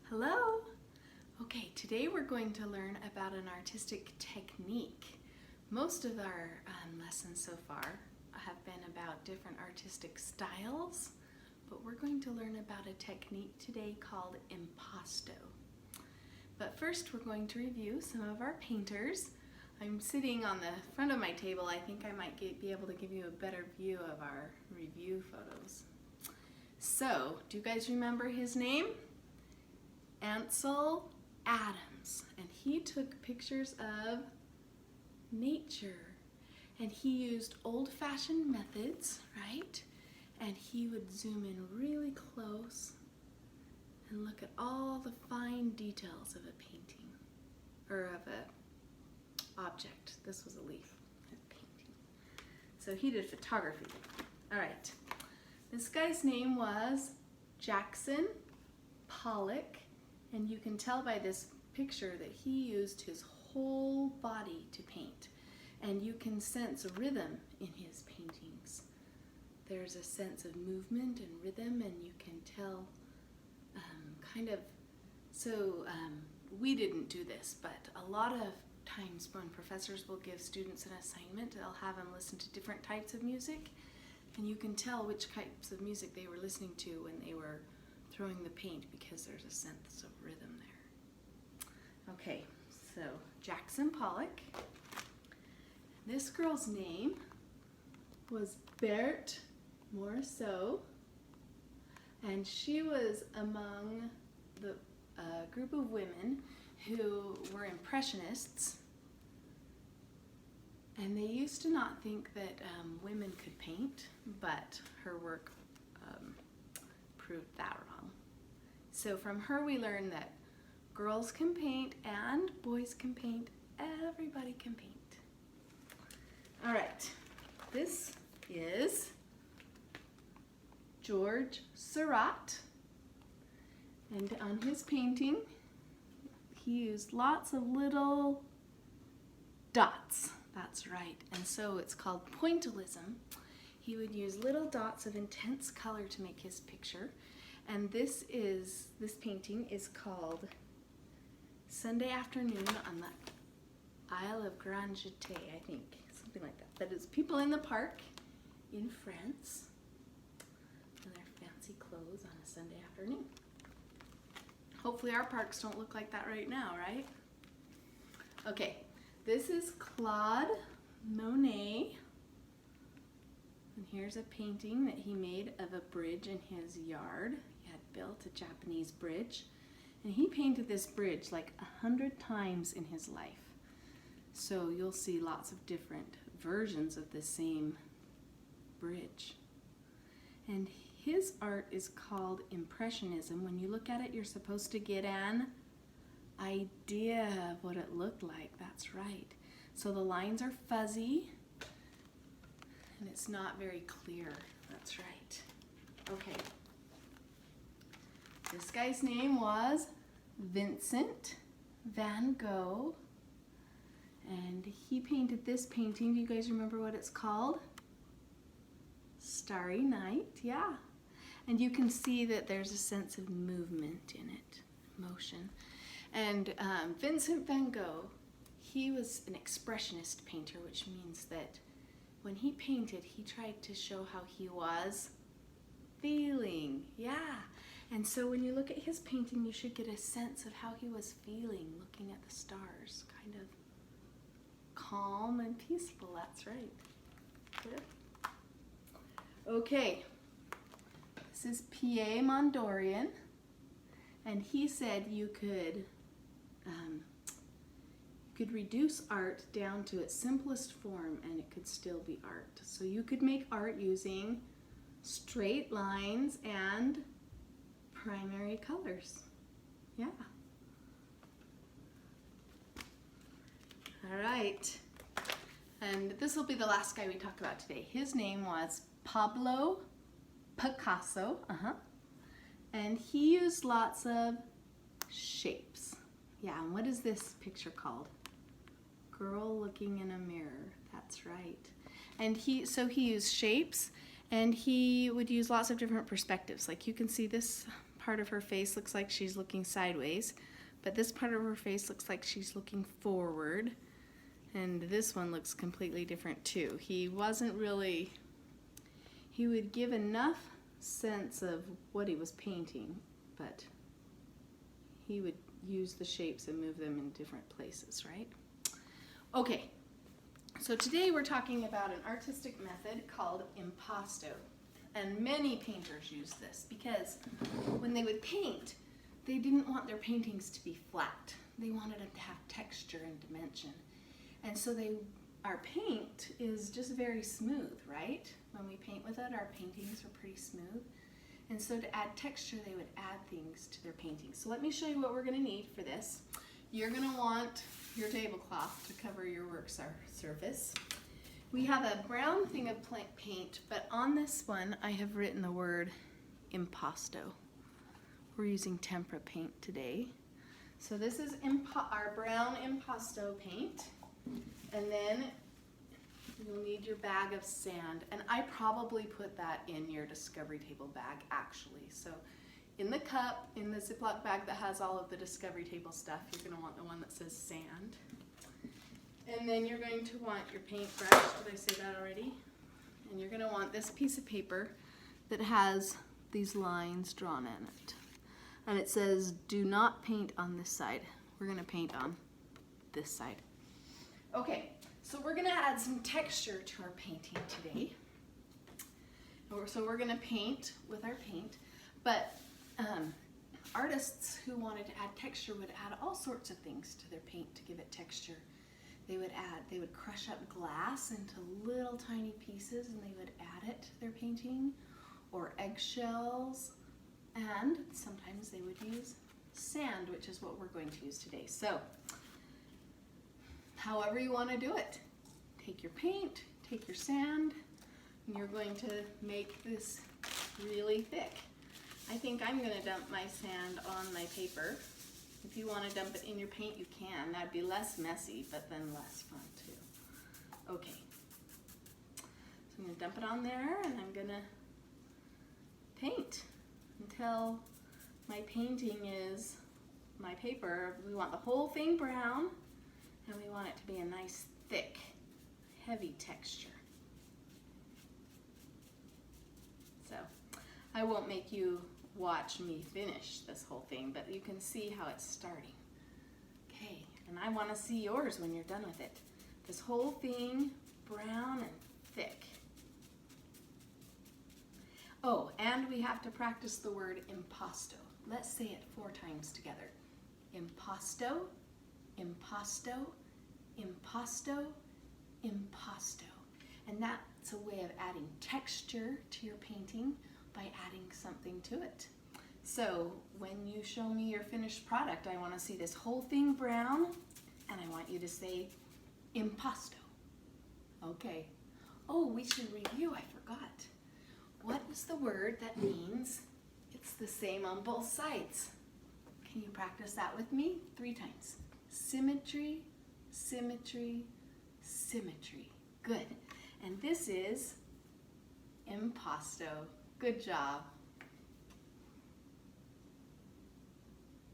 Hello! Okay, today we're going to learn about an artistic technique. Most of our lessons so far have been about different artistic styles, but we're going to learn about a technique today called impasto. But first we're going to review some of our painters. I'm sitting on the front of my table. I think I might be able to give you a better view of our review photos. So, do you guys remember his name? Ansel Adams, and he took pictures of nature, and he used old-fashioned methods, right? And he would zoom in really close and look at all the fine details of a painting, or of a object. This was a leaf, a painting. So he did photography. All right, this guy's name was Jackson Pollock. And you can tell by this picture that he used his whole body to paint. And you can sense rhythm in his paintings. There's a sense of movement and rhythm, and you can tell we didn't do this, but a lot of times when professors will give students an assignment, they'll have them listen to different types of music, and you can tell which types of music they were listening to when they were throwing the paint, because there's a sense of rhythm there. Okay, so Jackson Pollock. This girl's name was Berthe Morisot, and she was among the group of women who were impressionists, and they used to not think that women could paint, but her work proved that wrong. So from her we learned that girls can paint and boys can paint. Everybody can paint. All right, this is George Seurat, and on his painting he used lots of little dots. That's right, and so it's called pointillism. He would use little dots of intense color to make his picture, and this painting is called Sunday Afternoon on the Isle of Grand Jetée, I think, something like that. That is people in the park in France in their fancy clothes on a Sunday afternoon. Hopefully our parks don't look like that right now, right? Okay, this is Claude Monet. And here's a painting that he made of a bridge in his yard. He had built a Japanese bridge, and he painted this bridge like 100 times in his life. So you'll see lots of different versions of the same bridge. And his art is called Impressionism. When you look at it, you're supposed to get an idea of what it looked like. That's right. So the lines are fuzzy, and it's not very clear. That's right. Okay. This guy's name was Vincent van Gogh, and he painted this painting. Do you guys remember what it's called? Starry Night, yeah. And you can see that there's a sense of movement in it, motion. And Vincent van Gogh, he was an expressionist painter, which means that when he painted, he tried to show how he was feeling, yeah. And so when you look at his painting, you should get a sense of how he was feeling, looking at the stars, kind of calm and peaceful. That's right. Good. Okay, this is Pierre Mondorian, and he said you could reduce art down to its simplest form and it could still be art. So you could make art using straight lines and primary colors. Yeah. All right. And this will be the last guy we talk about today. His name was Pablo Picasso. And he used lots of shapes. Yeah, and what is this picture called? Girl looking in a mirror. That's right. And he used shapes, and he would use lots of different perspectives. Like you can see this part of her face looks like she's looking sideways, but this part of her face looks like she's looking forward. And this one looks completely different too. He would give enough sense of what he was painting, but he would use the shapes and move them in different places, right? Okay, so today we're talking about an artistic method called impasto. And many painters use this because when they would paint, they didn't want their paintings to be flat. They wanted them to have texture and dimension. And so our paint is just very smooth, right? When we paint with it, our paintings are pretty smooth. And so to add texture, they would add things to their paintings. So let me show you what we're going to need for this. You're going to want your tablecloth to cover your work surface. We have a brown thing of paint, but on this one I have written the word impasto. We're using tempera paint today. So this is our brown impasto paint. And then you'll need your bag of sand. And I probably put that in your discovery table bag actually. So in the cup, in the Ziploc bag that has all of the discovery table stuff, you're going to want the one that says sand. And then you're going to want your paintbrush. Did I say that already? And you're going to want this piece of paper that has these lines drawn in it. And it says, do not paint on this side. We're going to paint on this side. Okay, so we're going to add some texture to our painting today. So we're going to paint with our paint, but artists who wanted to add texture would add all sorts of things to their paint to give it texture. They would crush up glass into little tiny pieces and they would add it to their painting, or eggshells, and sometimes they would use sand, which is what we're going to use today. So, however you want to do it, take your paint, take your sand, and you're going to make this really thick. I think I'm going to dump my sand on my paper. If you want to dump it in your paint, you can. That'd be less messy, but then less fun too. Okay. So I'm going to dump it on there, and I'm going to paint until my painting is my paper. We want the whole thing brown, and we want it to be a nice, thick, heavy texture. So I won't make you watch me finish this whole thing, but you can see how it's starting. Okay, and I want to see yours when you're done with it. This whole thing brown and thick. Oh, and we have to practice the word impasto. Let's say it 4 times together. Impasto, impasto, impasto, impasto. And that's a way of adding texture to your painting by adding something to it. So when you show me your finished product, I want to see this whole thing brown, and I want you to say impasto. Okay. Oh, we should review, I forgot. What is the word that means it's the same on both sides? Can you practice that with me? 3 times. Symmetry, symmetry, symmetry. Good. And this is impasto. Good job.